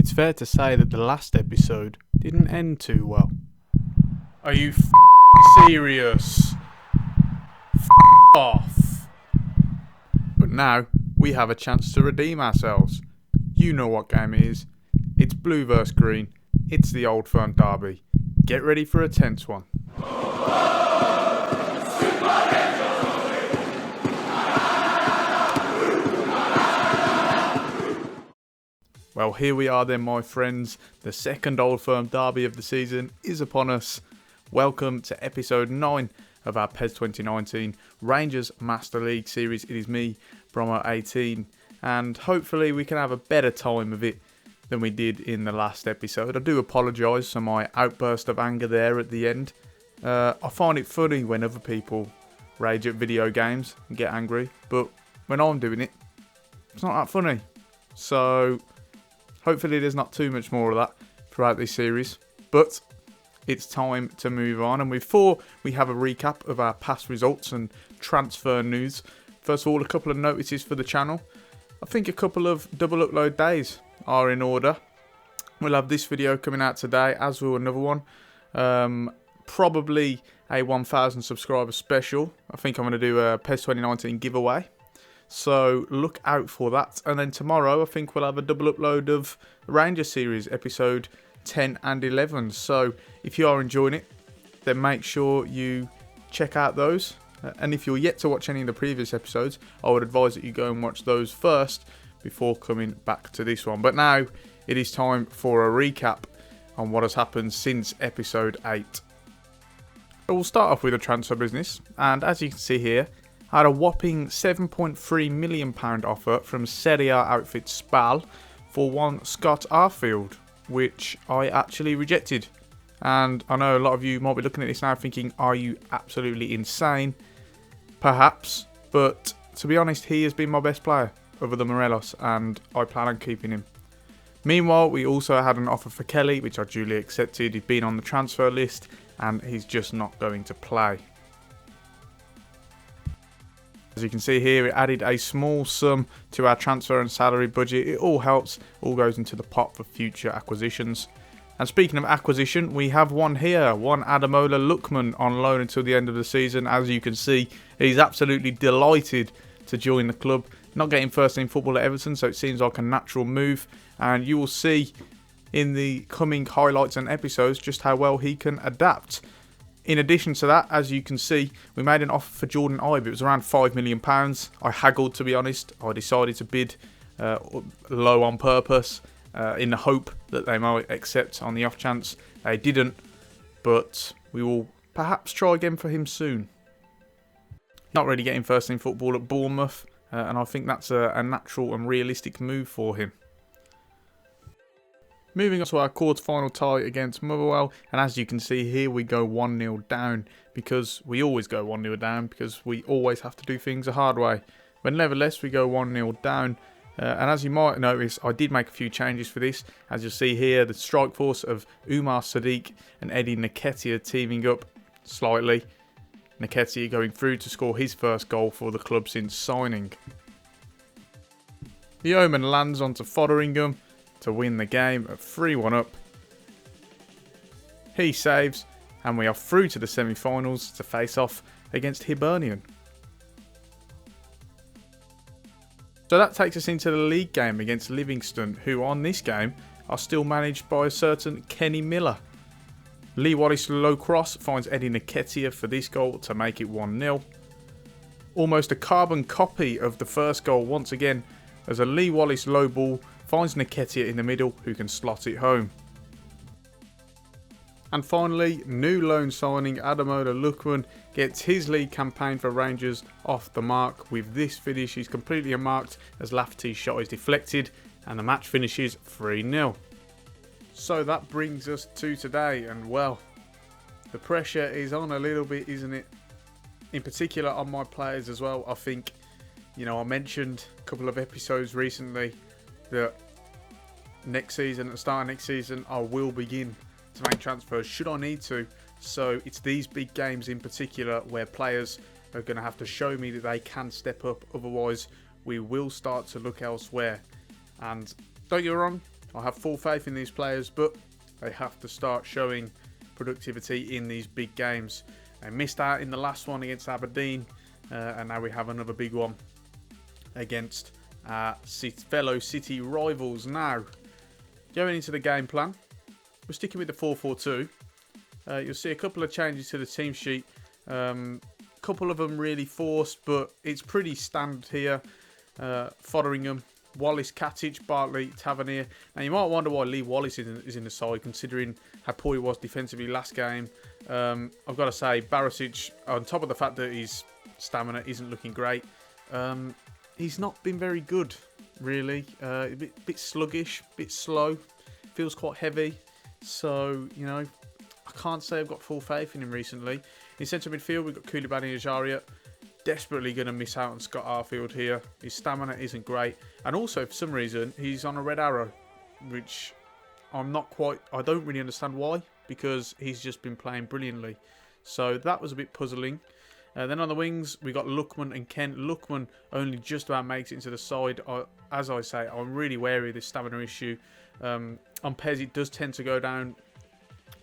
it's fair to say that the last episode didn't end too well. Are you serious? Off. But now we have a chance to redeem ourselves. You know what game it is. It's blue versus green. It's the Old Firm derby. Get ready for a tense one. Well, here we are then, my friends. The second Old Firm derby of the season is upon us. Welcome to episode 9 of our PES 2019 Rangers Master League series. It is me, Bromo18, and hopefully we can have a better time of it than we did in the last episode. I do apologise for my outburst of anger there at the end. I find it funny when other people rage at video games and get angry, but when I'm doing it, it's not that funny. So hopefully there's not too much more of that throughout this series, but it's time to move on. And before we have a recap of our past results and transfer news, first of all, a couple of notices for the channel. I think a couple of double upload days are in order. We'll have this video coming out today, as will another one. Probably a 1,000 subscriber special. I think I'm going to do a PES 2019 giveaway. So look out for that. And then tomorrow I think we'll have a double upload of the Ranger series, episode 10 and 11. So if you are enjoying it, then make sure you check out those. And if you're yet to watch any of the previous episodes, I would advise that you go and watch those first before coming back to this one. But now it is time for a recap on what has happened since episode 8. So we'll start off with the transfer business. And as you can see here, I had a whopping £7.3 million offer from Serie A outfit Spal for one Scott Arfield, which I actually rejected. And I know a lot of you might be looking at this now thinking, are you absolutely insane? Perhaps, but to be honest, he has been my best player other than Morelos, and I plan on keeping him. Meanwhile, we also had an offer for Kelly, which I duly accepted. He'd been on the transfer list, and he's just not going to play. As you can see here, it added a small sum to our transfer and salary budget. It all helps, all goes into the pot for future acquisitions. And speaking of acquisition, we have one here, one Ademola Lookman on loan until the end of the season. As you can see, he's absolutely delighted to join the club. Not getting first team football at Everton, so it seems like a natural move. And you will see in the coming highlights and episodes just how well he can adapt. In addition to that, as you can see, we made an offer for Jordan Ibe. It was around £5 million. I haggled, to be honest. I decided to bid low on purpose in the hope that they might accept on the off chance. They didn't, but we will perhaps try again for him soon. Not really getting first team football at Bournemouth, and I think that's a natural and realistic move for him. Moving on to our quarter-final tie against Motherwell, and as you can see here, we go 1-0 down, because we always go 1-0 down, because we always have to do things the hard way. But nevertheless, we go 1-0 down, and as you might notice, I did make a few changes for this. As you'll see here, the strike force of Umar Sadiq and Eddie Nketiah teaming up slightly. Nketiah going through to score his first goal for the club since signing. The Omen lands onto Fotheringham to win the game at 3-1 up. He saves, and we are through to the semi-finals to face off against Hibernian. So that takes us into the league game against Livingston, who on this game are still managed by a certain Kenny Miller. Lee Wallace low cross finds Eddie Nketiah for this goal to make it 1-0. Almost a carbon copy of the first goal once again, as a Lee Wallace low ball finds Nketiah in the middle, who can slot it home. And finally, new loan signing Ademola Lookman gets his league campaign for Rangers off the mark. With this finish, he's completely unmarked as Lafferty's shot is deflected, and the match finishes 3-0. So that brings us to today, and well, the pressure is on a little bit, isn't it? In particular on my players as well. I think, I mentioned a couple of episodes recently that next season, at the start of next season, I will begin to make transfers should I need to. So it's these big games in particular where players are going to have to show me that they can step up. Otherwise, we will start to look elsewhere. And don't get me wrong, I have full faith in these players, but they have to start showing productivity in these big games. They missed out in the last one against Aberdeen, and now we have another big one against our fellow City rivals. Now, going into the game plan, we're sticking with the 4-4-2. You'll see a couple of changes to the team sheet. Couple of them really forced, but it's pretty standard here. Fotheringham, Wallace, Katic, Bartley, Tavernier. Now you might wonder why Lee Wallace is in the side, considering how poor he was defensively last game. I've got to say, Barisic, on top of the fact that his stamina isn't looking great, he's not been very good, really. A bit sluggish, a bit slow, feels quite heavy. So, you know, I can't say I've got full faith in him recently. In centre midfield, we've got Koulibaly and Ajaria. Desperately going to miss out on Scott Arfield here. His stamina isn't great. And also, for some reason, he's on a red arrow, which I don't really understand why, because he's just been playing brilliantly. So that was a bit puzzling. Then on the wings, we got Lookman and Kent. Lookman only just about makes it into the side. As I say, I'm really wary of this stamina issue. On PES, it does tend to go down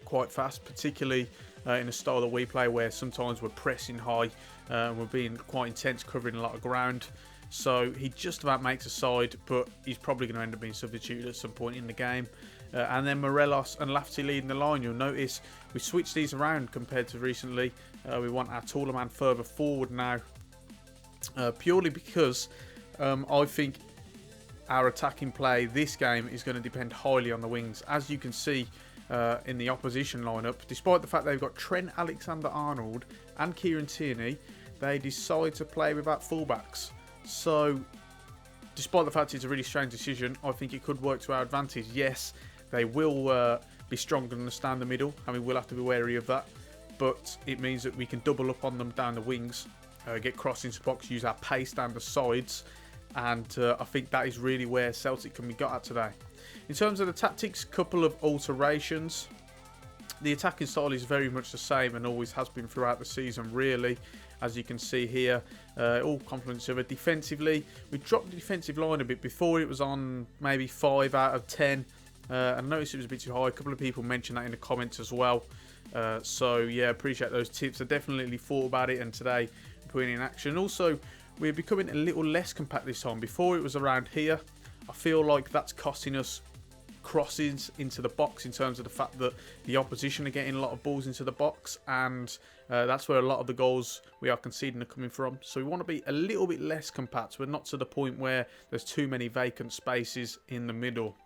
quite fast, particularly in a style that we play where sometimes we're pressing high and we're being quite intense, covering a lot of ground. So he just about makes a side, but he's probably going to end up being substituted at some point in the game. And then Morelos and Lafferty leading the line. You'll notice we switched these around compared to recently. We want our taller man further forward now, purely because I think our attacking play this game is going to depend highly on the wings. As you can see in the opposition lineup, despite the fact they've got Trent Alexander-Arnold and Kieran Tierney, they decide to play without fullbacks. So, despite the fact it's a really strange decision, I think it could work to our advantage. Yes, they will be stronger than the stand the middle. I mean, we'll have to be wary of that. But it means that we can double up on them down the wings, get crossed into the box, use our pace down the sides. And I think that is really where Celtic can be got at today. In terms of the tactics, couple of alterations. The attacking style is very much the same and always has been throughout the season, really. As you can see here, all complement each other. Defensively, we dropped the defensive line a bit. Before it was on maybe 5 out of 10. I noticed it was a bit too high. A couple of people mentioned that in the comments as well. So yeah, appreciate those tips. I definitely thought about it and today putting it in action. Also, we're becoming a little less compact this time. Before it was around here. I feel like that's costing us crosses into the box in terms of the fact that the opposition are getting a lot of balls into the box, and that's where a lot of the goals we are conceding are coming from. So we want to be a little bit less compact, but not to the point where there's too many vacant spaces in the middle.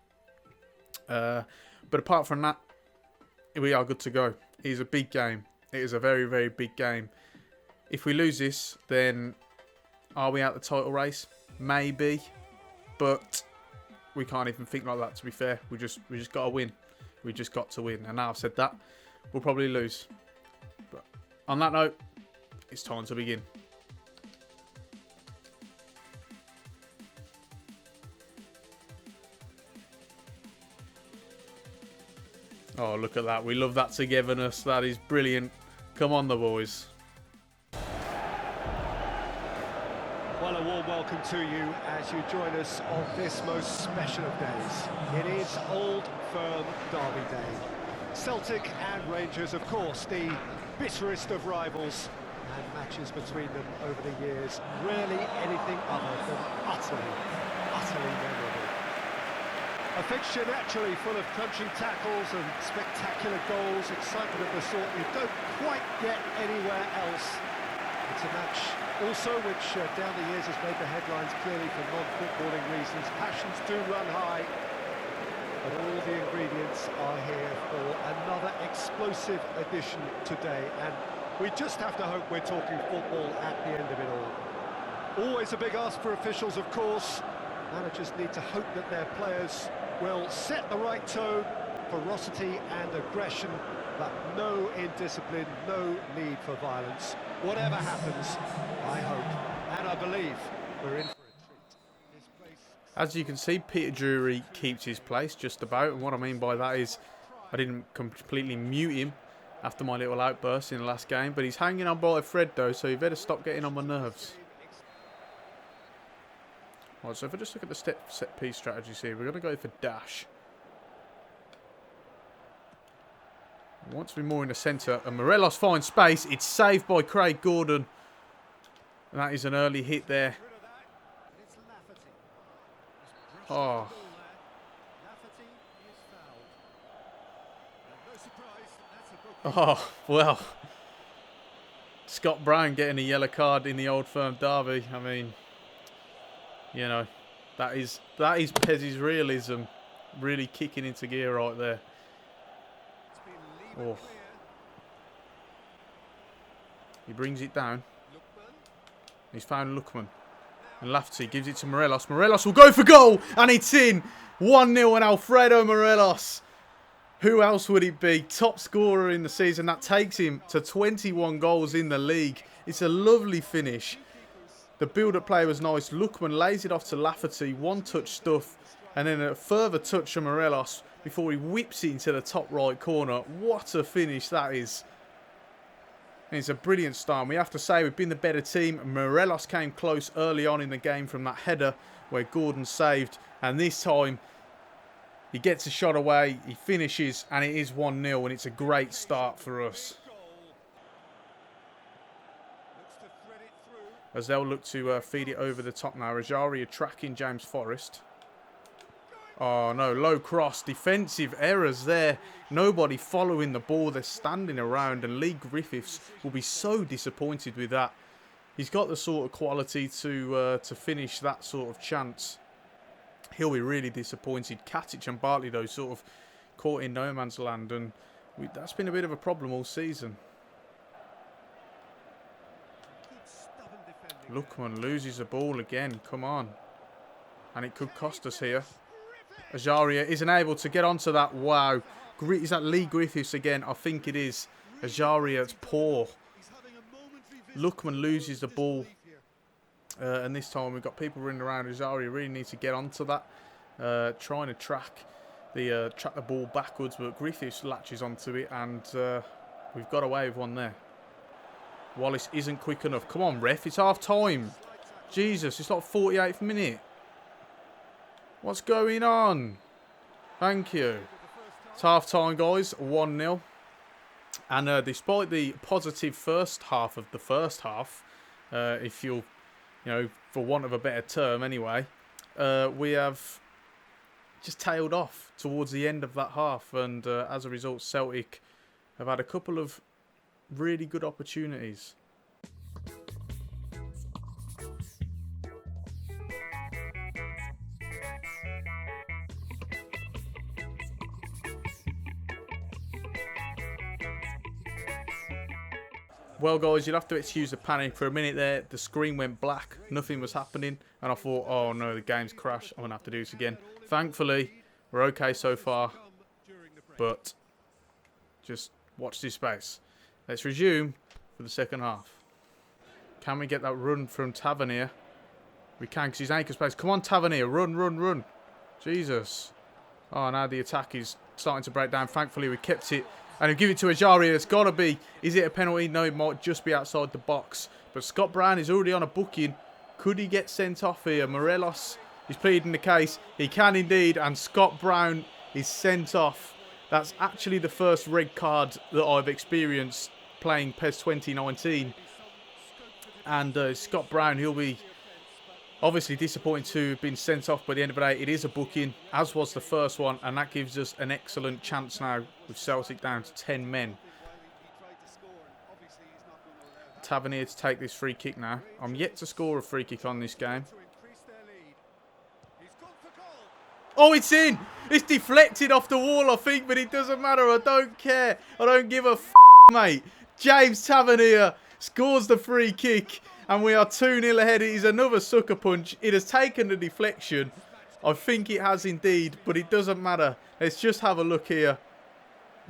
But apart from that, we are good to go. It is a big game. It is a very, very big game. If we lose this, then are we out the title race? Maybe, but we can't even think like that, to be fair. We just got to win. We just got to win. And now I've said that, we'll probably lose. But on that note, it's time to begin. Oh, look at that. We love that togetherness. That is brilliant. Come on, the boys. Well, a warm welcome to you as you join us on this most special of days. It is Old Firm Derby Day. Celtic and Rangers, of course, the bitterest of rivals, and matches between them over the years, rarely anything other than utterly memorable. A fixture naturally full of crunching tackles and spectacular goals, excitement of the sort you don't quite get anywhere else. It's a match also which down the years has made the headlines clearly for non-footballing reasons. Passions do run high, but all the ingredients are here for another explosive edition today, and we just have to hope we're talking football at the end of it all. Always a big ask for officials, of course. Managers need to hope that their players will set the right tone, ferocity and aggression, but no indiscipline, no need for violence. Whatever happens, I hope, and I believe, we're in for a treat. As you can see, Peter Drury keeps his place just about, and what I mean by that is I didn't completely mute him after my little outburst in the last game, but he's hanging on by a thread though, so you better stop getting on my nerves. Right, so if I just look at the set piece strategies here, we're going to go for dash. Wants to be more in the centre. And Morelos finds space. It's saved by Craig Gordon. And that is an early hit there. Oh. Oh, well. Scott Brown getting a yellow card in the Old Firm derby. I mean, you know, that is PES's realism really kicking into gear right there. Oh. He brings it down. He's found Lookman. And Lafferty gives it to Morelos. Morelos will go for goal. And it's in. 1-0 and Alfredo Morelos. Who else would it be? Top scorer in the season. That takes him to 21 goals in the league. It's a lovely finish. The build-up play was nice. Lookman lays it off to Lafferty. One-touch stuff. And then a further touch from Morelos before he whips it into the top right corner. What a finish that is. And it's a brilliant start. We have to say we've been the better team. Morelos came close early on in the game from that header where Gordon saved. And this time, he gets a shot away, he finishes, and it is 1-0, and it's a great start for us. As they'll look to feed it over the top now. Rajari are tracking James Forrest. Oh no, low cross, defensive errors there. Nobody following the ball, they're standing around, and Lee Griffiths will be so disappointed with that. He's got the sort of quality to finish that sort of chance. He'll be really disappointed. Katic and Bartley, though, sort of caught in no man's land, and that's been a bit of a problem all season. Lookman loses the ball again. Come on. And it could cost us here. Ajaria isn't able to get onto that. Wow. Is that Lee Griffiths again? I think it is. Ajaria, it's poor. Lookman loses the ball. And this time we've got people running around. Ajaria really needs to get onto that. Trying to track the ball backwards. But Griffiths latches onto it. And we've got away with one there. Wallace isn't quick enough. Come on, ref. It's half time. Jesus, it's like 48th minute. What's going on? Thank you. It's half time, guys. 1-0. And despite the positive first half of the first half, if you'll, for want of a better term anyway, we have just tailed off towards the end of that half. And as a result, Celtic have had a couple of really good opportunities. Well, guys, you'll have to excuse the panic for a minute there. The screen went black. Nothing was happening. And I thought, oh, no, the game's crashed. I'm going to have to do this again. Thankfully, we're okay so far. But just watch this space. Let's resume for the second half. Can we get that run from Tavernier? We can, because he's anchor space. Come on, Tavernier. Run, run, run. Jesus. Oh, now the attack is starting to break down. Thankfully, we kept it. And he'll give it to Ajaria. It's got to be. Is it a penalty? No, it might just be outside the box. But Scott Brown is already on a booking. Could he get sent off here? Morelos is pleading the case. He can indeed. And Scott Brown is sent off. That's actually the first red card that I've experienced playing PES 2019. And Scott Brown, he'll be obviously disappointed to have been sent off by the end of the day. It is a booking, as was the first one, and that gives us an excellent chance now with Celtic down to 10 men. Tavernier to take this free kick now. I'm yet to score a free kick on this game. Oh, it's in! It's deflected off the wall, I think, but it doesn't matter. I don't care. I don't give a f***, mate. James Tavernier scores the free kick. And we are 2-0 ahead. It is another sucker punch. It has taken the deflection. I think it has indeed, but it doesn't matter. Let's just have a look here.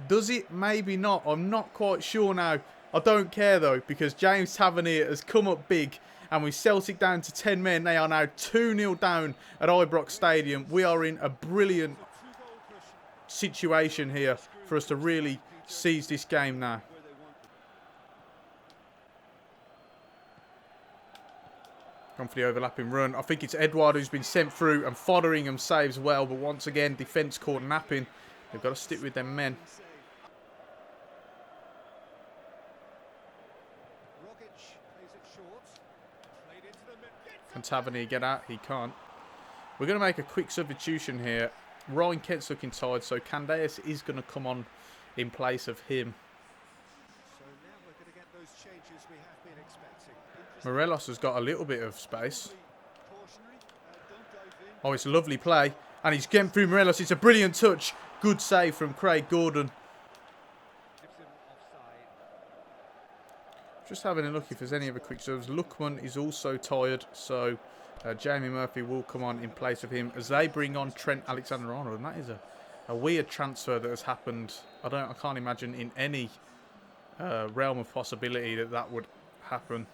Does it? Maybe not. I'm not quite sure now. I don't care though, because James Tavernier has come up big. And with Celtic down to 10 men, they are now 2-0 down at Ibrox Stadium. We are in a brilliant situation here for us to really seize this game now. Gone for the overlapping run. I think it's Edward who's been sent through, and Fotheringham saves well, but once again, defence caught napping. They've got to stick with their men. Can Tavernier get out? He can't. We're going to make a quick substitution here. Ryan Kent's looking tired, so Candace is going to come on in place of him. So now we're going to get those changes we have been expecting. Morelos has got a little bit of space. Oh, it's a lovely play. And he's getting through Morelos. It's a brilliant touch. Good save from Craig Gordon. Just having a look if there's any other quick serves. Lookman is also tired, so Jamie Murphy will come on in place of him as they bring on Trent Alexander-Arnold. And that is a weird transfer that has happened. I can't imagine in any realm of possibility that would happen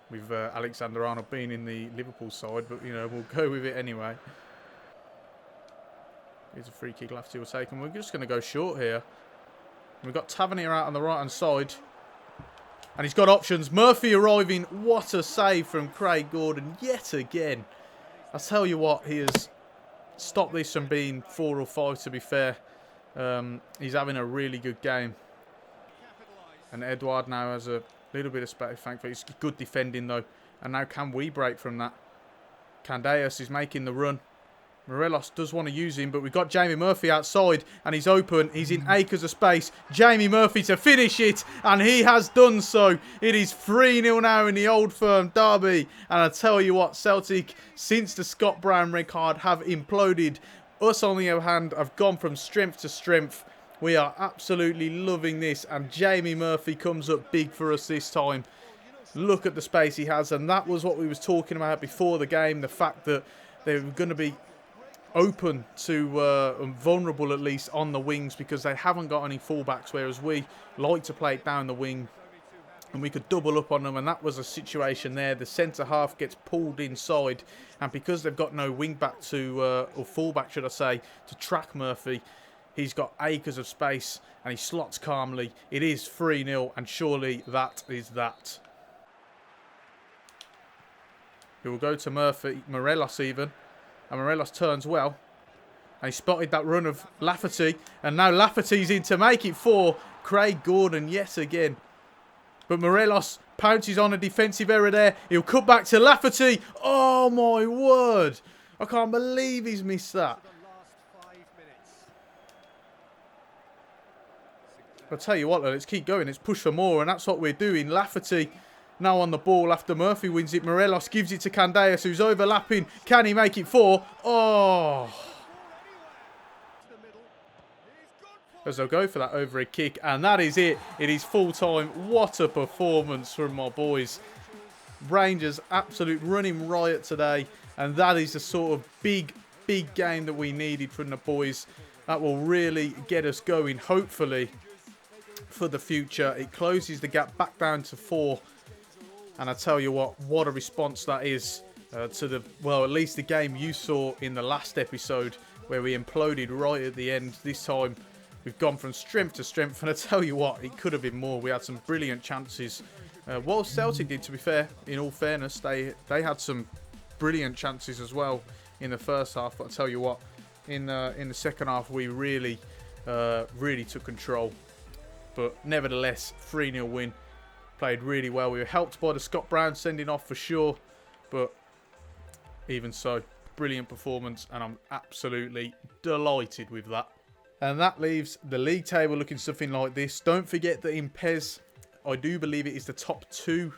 with Alexander-Arnold being in the Liverpool side. But, you know, we'll go with it anyway. Here's a free kick Lafferty will take. And we're just going to go short here. We've got Tavernier out on the right-hand side. And he's got options. Murphy arriving. What a save from Craig Gordon yet again. I tell you what, he has stopped this from being 4 or 5, to be fair. He's having a really good game. And Edouard now has a little bit of space, thankfully. It's good defending, though. And now can we break from that? Candeas is making the run. Morelos does want to use him, but we've got Jamie Murphy outside, and he's open. He's in acres of space. Jamie Murphy to finish it, and he has done so. It is 3-0 now in the Old Firm derby. And I tell you what, Celtic, since the Scott Brown red card, have imploded. Us, on the other hand, have gone from strength to strength. We are absolutely loving this, and Jamie Murphy comes up big for us this time. Look at the space he has, and that was what we was talking about before the game, the fact that they were going to be open to vulnerable at least on the wings because they haven't got any fullbacks, whereas we like to play it down the wing and we could double up on them, and that was a situation there. The centre half gets pulled inside, and because they've got no wing back to or fullback should I say, to track Murphy, he's got acres of space and he slots calmly. It is 3-0, and surely that is that. He will go to Murphy, Morelos even. And Morelos turns well. And he spotted that run of Lafferty. And now Lafferty's in to make it for Craig Gordon yet again. But Morelos pounces on a defensive error there. He'll cut back to Lafferty. Oh my word. I can't believe he's missed that. I'll tell you what, let's keep going. Let's push for more. And that's what we're doing. Lafferty now on the ball after Murphy wins it. Morelos gives it to Candeas, who's overlapping. Can he make it 4? Oh. As they'll go for that overhead kick. And that is it. It is full time. What a performance from my boys. Rangers, absolute running riot today. And that is the sort of big game that we needed from the boys. That will really get us going, hopefully, for the future. It closes the gap back down to 4. And I tell you what a response that is to the, well, at least the game you saw in the last episode where we imploded right at the end. This time we've gone from strength to strength, and I tell you what, it could have been more. We had some brilliant chances. Well, Celtic did, to be fair, in all fairness, they had some brilliant chances as well in the first half. But I tell you what, in the second half we really took control. But nevertheless, 3-0 win. Played really well. We were helped by the Scott Brown sending off for sure. But even so, brilliant performance. And I'm absolutely delighted with that. And that leaves the league table looking something like this. Don't forget that in PES, I do believe it is the top 2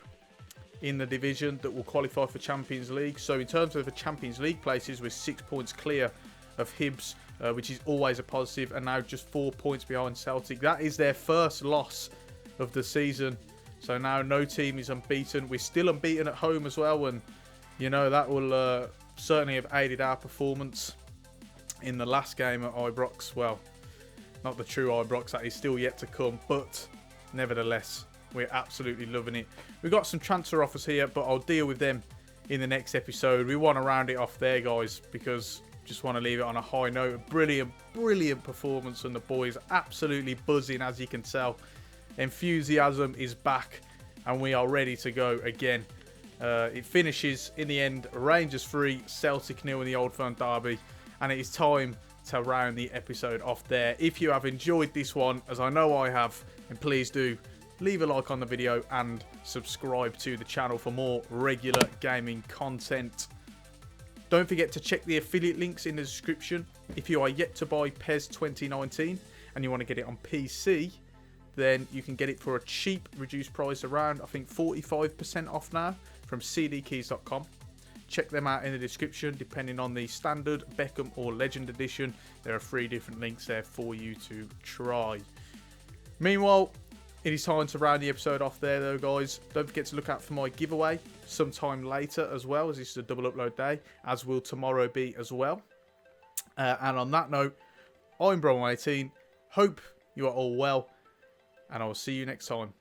in the division that will qualify for Champions League. So in terms of the Champions League places, we're 6 points clear of Hibs, which is always a positive. And now just 4 points behind Celtic. That is their first loss of the season. So now no team is unbeaten. We're still unbeaten at home as well. And, you know, that will certainly have aided our performance in the last game at Ibrox. Well, not the true Ibrox. That is still yet to come. But nevertheless, we're absolutely loving it. We've got some transfer offers here, but I'll deal with them in the next episode. We want to round it off there, guys, because just want to leave it on a high note. A brilliant performance from the boys. Absolutely buzzing, as you can tell. Enthusiasm is back and we are ready to go again. It finishes in the end Rangers 3, Celtic 0 in the Old Firm derby, and it is time to round the episode off there. If you have enjoyed this one, as I know I have, then please do leave a like on the video and subscribe to the channel for more regular gaming content. Don't forget to check the affiliate links in the description. If you are yet to buy PES 2019 and you want to get it on PC, then you can get it for a cheap reduced price, around I think 45% off now, from cdkeys.com. Check them out in the description. Depending on the standard, Beckham or Legend edition, there are 3 different links there for you to try. Meanwhile, it is time to round the episode off there though, guys. Don't forget to look out for my giveaway sometime later as well, as this is a double upload day, as will tomorrow be as well. And on that note, I'm Bro18. Hope you are all well, and I will see you next time.